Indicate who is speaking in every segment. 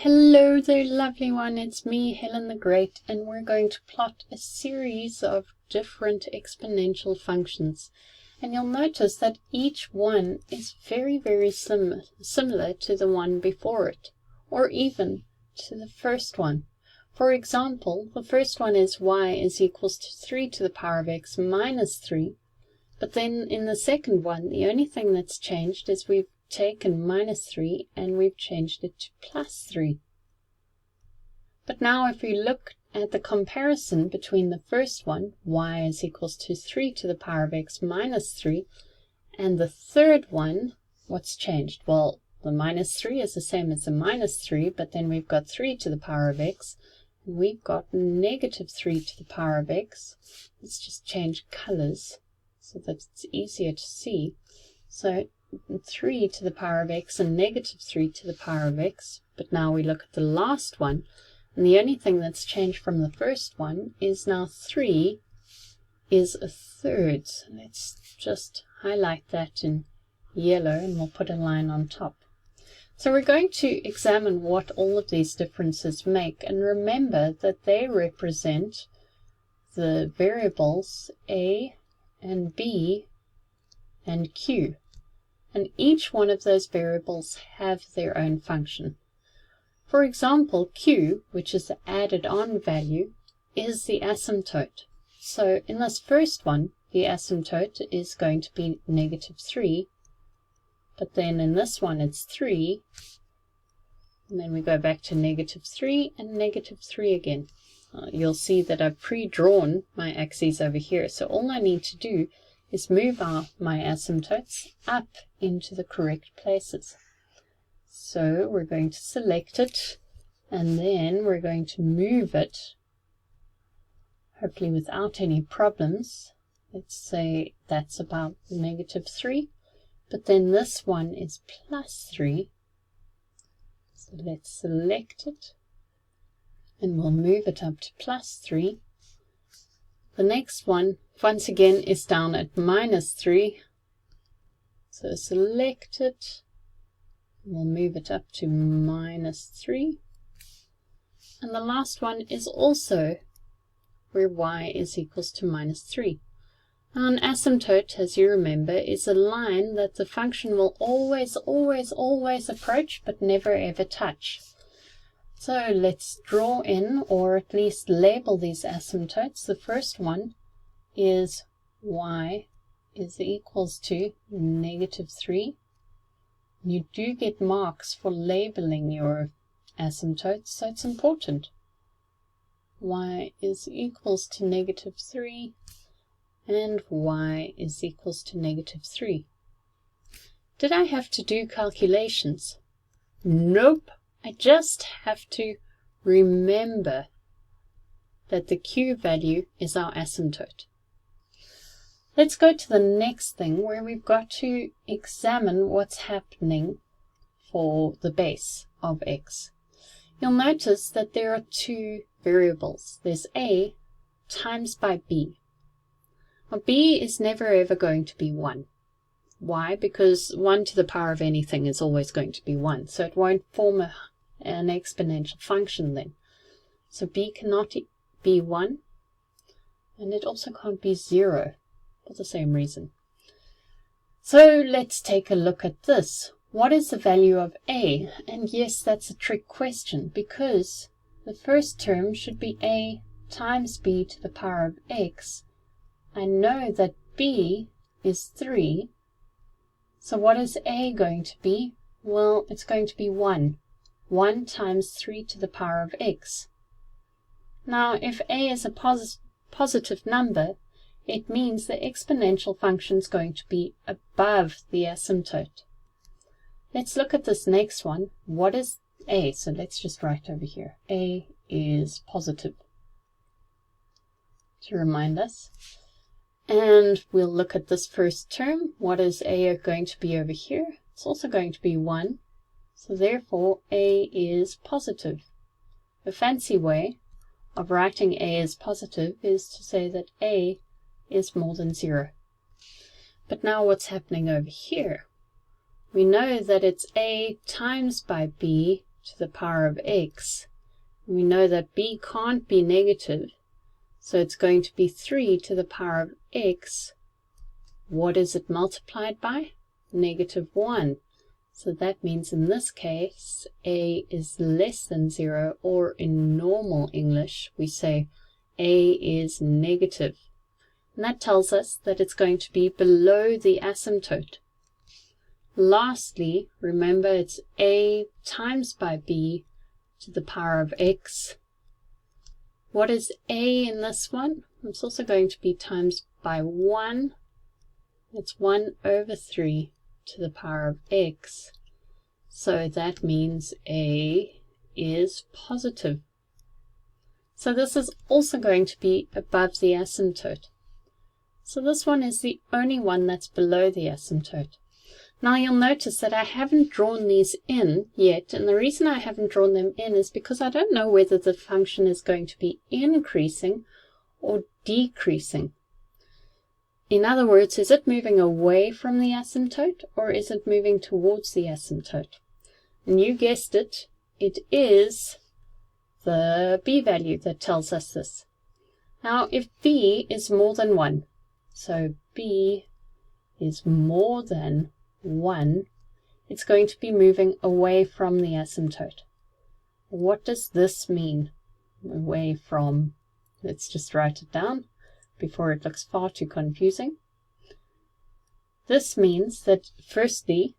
Speaker 1: hello there, lovely one. It's me, Helen the Great, and we're going to plot a series of different exponential functions. And you'll notice that each one is very, very similar to the one before it, or even to the first one. For example, the first one is y is equals to 3 to the power of x minus 3. But then in the second one, the only thing that's changed is we've taken minus 3 and we've changed it to plus 3. But now if we look at the comparison between the first one, y is equals to 3 to the power of x minus 3, and the third one, what's changed? Well, the minus 3 is the same as the minus 3, but then we've got 3 to the power of x, and we've got negative 3 to the power of x. Let's just change colors so that it's easier to see. So 3 to the power of x and negative 3 to the power of x. But now we look at the last one, and the only thing that's changed from the first one is now 3 is a third. So let's just highlight that in yellow and we'll put a line on top. So we're going to examine what all of these differences make, and remember that they represent the variables a and b and q. And each one of those variables have their own function. For example, q, which is the added on value, is the asymptote. So in this first one, the asymptote is going to be negative 3, but then in this one it's 3, and then we go back to negative 3 and negative 3 again. You'll see that I've pre-drawn my axes over here, so all I need to do is move my asymptotes up into the correct places. So we're going to select it, and then we're going to move it, hopefully without any problems. Let's say that's about negative 3, but then this one is plus 3. So let's select it, and we'll move it up to plus 3. The next one, once again, is down at minus 3. So select it. We'll move it up to minus 3. And the last one is also where y is equals to minus 3. Now an asymptote, as you remember, is a line that the function will always, always, always approach but never ever touch. So let's draw in, or at least label these asymptotes. The first one is y is equals to negative 3. You do get marks for labeling your asymptotes, so it's important. Y is equals to negative 3, and y is equals to negative 3. Did I have to do calculations? Nope. I just have to remember that the q value is our asymptote. Let's go to the next thing, where we've got to examine what's happening for the base of x. You'll notice that there are two variables. There's a times by b. Now b is never ever going to be 1. Why? Because 1 to the power of anything is always going to be 1, so it won't form an exponential function then. So b cannot be 1, and it also can't be 0 for the same reason. So let's take a look at this. What is the value of a? And yes, that's a trick question, because the first term should be a times b to the power of x. I know that b is 3. So what is a going to be? Well, it's going to be 1. 1 times 3 to the power of x. Now, if a is a positive number, it means the exponential function is going to be above the asymptote. Let's look at this next one. What is a? So let's just write over here. A is positive, to remind us. And we'll look at this first term. What is a going to be over here? It's also going to be 1. So therefore, a is positive. A fancy way of writing a as positive is to say that a is more than 0. But now what's happening over here? We know that it's a times by b to the power of x. We know that b can't be negative, so it's going to be 3 to the power of x. What is it multiplied by? -1. So that means in this case, a is less than 0, or in normal English, we say a is negative. And that tells us that it's going to be below the asymptote. Lastly, remember it's a times by b to the power of x. What is a in this one? It's also going to be times by 1. It's 1 over 3 to the power of x. So that means a is positive. So this is also going to be above the asymptote. So this one is the only one that's below the asymptote. Now you'll notice that I haven't drawn these in yet, and the reason I haven't drawn them in is because I don't know whether the function is going to be increasing or decreasing. In other words, is it moving away from the asymptote or is it moving towards the asymptote? And you guessed it, it is the b value that tells us this. Now if b is more than 1, so b is more than 1, it's going to be moving away from the asymptote. What does this mean? Away from, let's just write it down before it looks far too confusing. This means that firstly,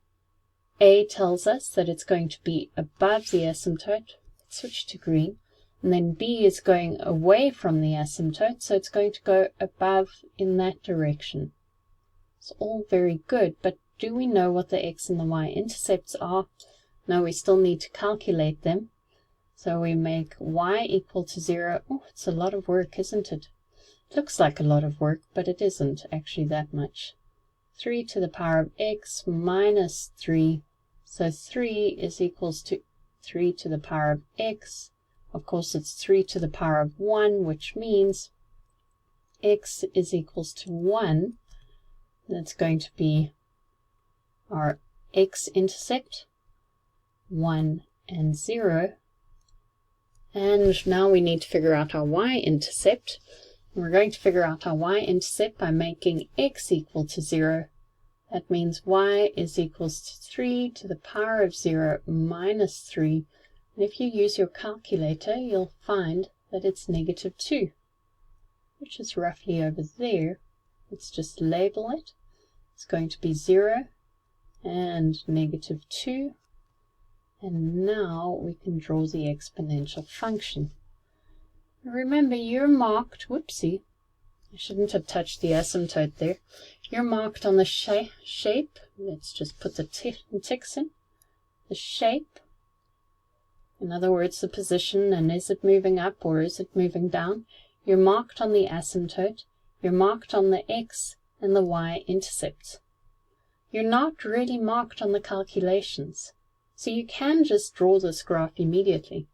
Speaker 1: a tells us that it's going to be above the asymptote. Let's switch to green. And then b is going away from the asymptote, so it's going to go above in that direction. It's all very good, but do we know what the x and the y-intercepts are? No, we still need to calculate them. So we make y equal to 0. Oh, it's a lot of work, isn't it? It looks like a lot of work, but it isn't actually that much. 3 to the power of x minus 3. So 3 is equals to 3 to the power of x. Of course, it's 3 to the power of 1, which means x is equals to 1. That's going to be our x-intercept, 1 and 0. And now we need to figure out our y-intercept. We're going to figure out our y-intercept by making x equal to 0. That means y is equals to 3 to the power of 0 minus 3. And if you use your calculator, you'll find that it's -2, which is roughly over there. Let's just label it. It's going to be 0 and -2. And now we can draw the exponential function. Remember, you're marked, whoopsie, I shouldn't have touched the asymptote there. You're marked on the shape. Let's just put the ticks in. The shape, in other words, the position, and is it moving up or is it moving down? You're marked on the asymptote. You're marked on the x and the y-intercepts. You're not really marked on the calculations. So you can just draw this graph immediately.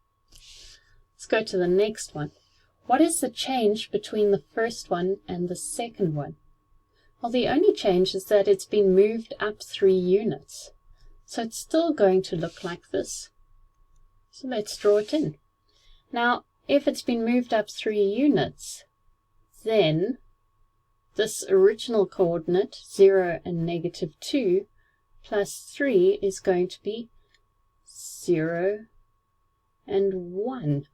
Speaker 1: Let's go to the next one. What is the change between the first one and the second one? Well, the only change is that it's been moved up 3 units. So it's still going to look like this. So let's draw it in. Now, if it's been moved up 3 units, then this original coordinate, 0 and -2, plus 3 is going to be 0 and 1.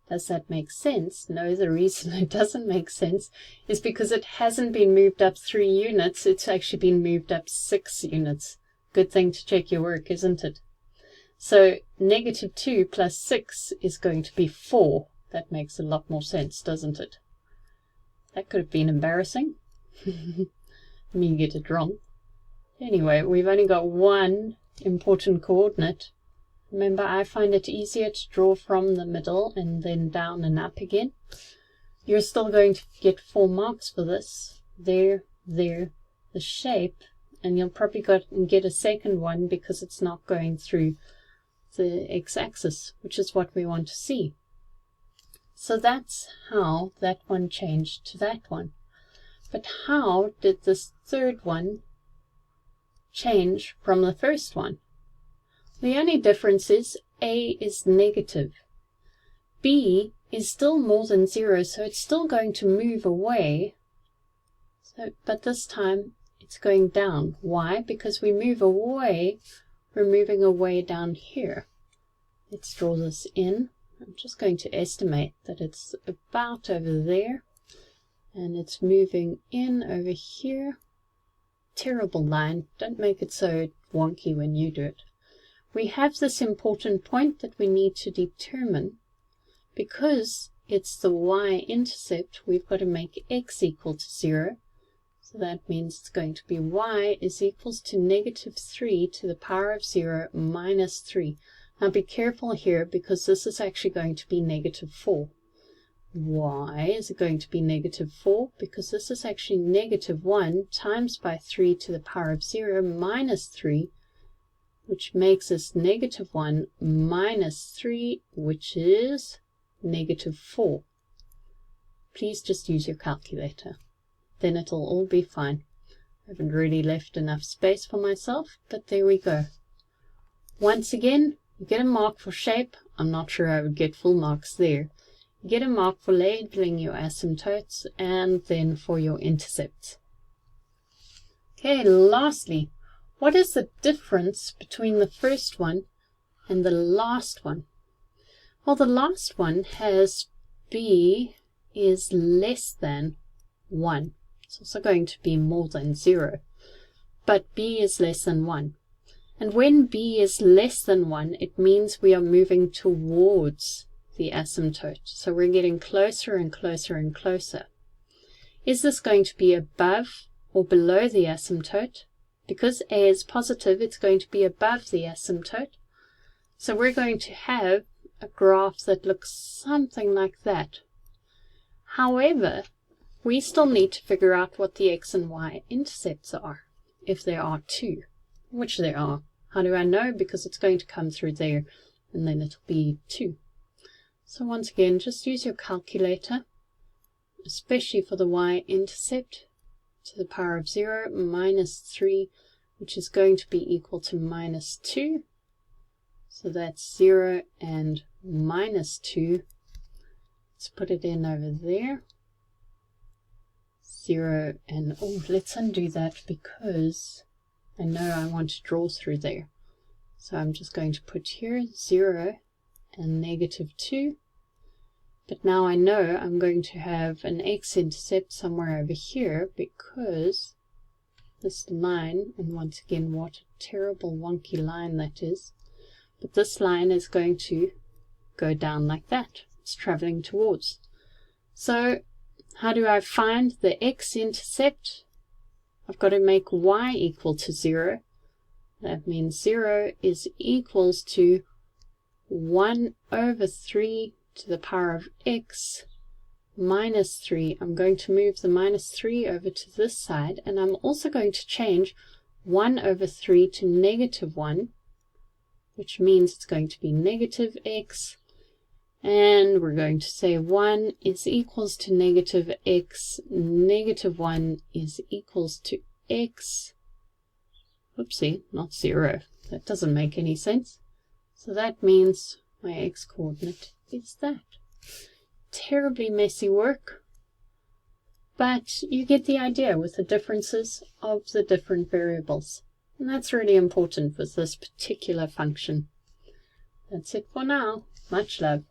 Speaker 1: Does that make sense? No, the reason it doesn't make sense is because it hasn't been moved up 3 units, it's actually been moved up 6 units. Good thing to check your work, isn't it? So -2 plus 6 is going to be 4. That makes a lot more sense, doesn't it? That could have been embarrassing. Me get it wrong. Anyway, we've only got one important coordinate. Remember, I find it easier to draw from the middle and then down and up again. You're still going to get 4 marks for this. There, the shape, and you'll probably get a second one because it's not going through the x-axis, which is what we want to see. So that's how that one changed to that one. But how did this third one change from the first one? The only difference is a is negative. B is still more than 0, so it's still going to move away. But this time it's going down. Why? Because we move away, we're moving away down here. Let's draw this in. I'm just going to estimate that it's about over there. And it's moving in over here. Terrible line. Don't make it so wonky when you do it. We have this important point that we need to determine. Because it's the y-intercept, we've got to make x equal to 0. So that means it's going to be y is equals to negative 3 to the power of 0 minus 3. Now be careful here because this is actually going to be negative 4. Why is it going to be negative 4? Because this is actually negative 1 times by 3 to the power of 0 minus 3, which makes us negative 1 minus 3, which is negative 4. Please just use your calculator. Then it'll all be fine. I haven't really left enough space for myself, but there we go. Once again, you get a mark for shape. I'm not sure I would get full marks there. You get a mark for labeling your asymptotes and then for your intercepts. Okay, lastly, what is the difference between the first one and the last one? Well, the last one has b is less than 1. It's also going to be more than 0. But b is less than 1. And when b is less than 1, it means we are moving towards the asymptote. So we're getting closer and closer and closer. Is this going to be above or below the asymptote? Because a is positive, it's going to be above the asymptote. So we're going to have a graph that looks something like that. However, we still need to figure out what the x and y intercepts are, if there are two, which there are. How do I know? Because it's going to come through there, and then it'll be 2. So once again, just use your calculator, especially for the y-intercept, to the power of 0 minus 3, which is going to be equal to minus 2. So that's 0 and minus 2. Let's put it in over there. 0 and, oh, let's undo that because I know I want to draw through there. So I'm just going to put here 0 and negative 2. But now I know I'm going to have an x-intercept somewhere over here because this line, and once again, what a terrible wonky line that is, but this line is going to go down like that. It's traveling towards. So how do I find the x-intercept? I've got to make y equal to 0. That means 0 is equals to 1 over 3 to the power of x minus 3. I'm going to move the minus 3 over to this side, and I'm also going to change 1 over 3 to negative 1, which means it's going to be negative x, and we're going to say 1 is equals to negative x, negative 1 is equals to x. Whoopsie, not 0. That doesn't make any sense. So that means my x-coordinate is that. Terribly messy work, but you get the idea with the differences of the different variables. And that's really important with this particular function. That's it for now. Much love.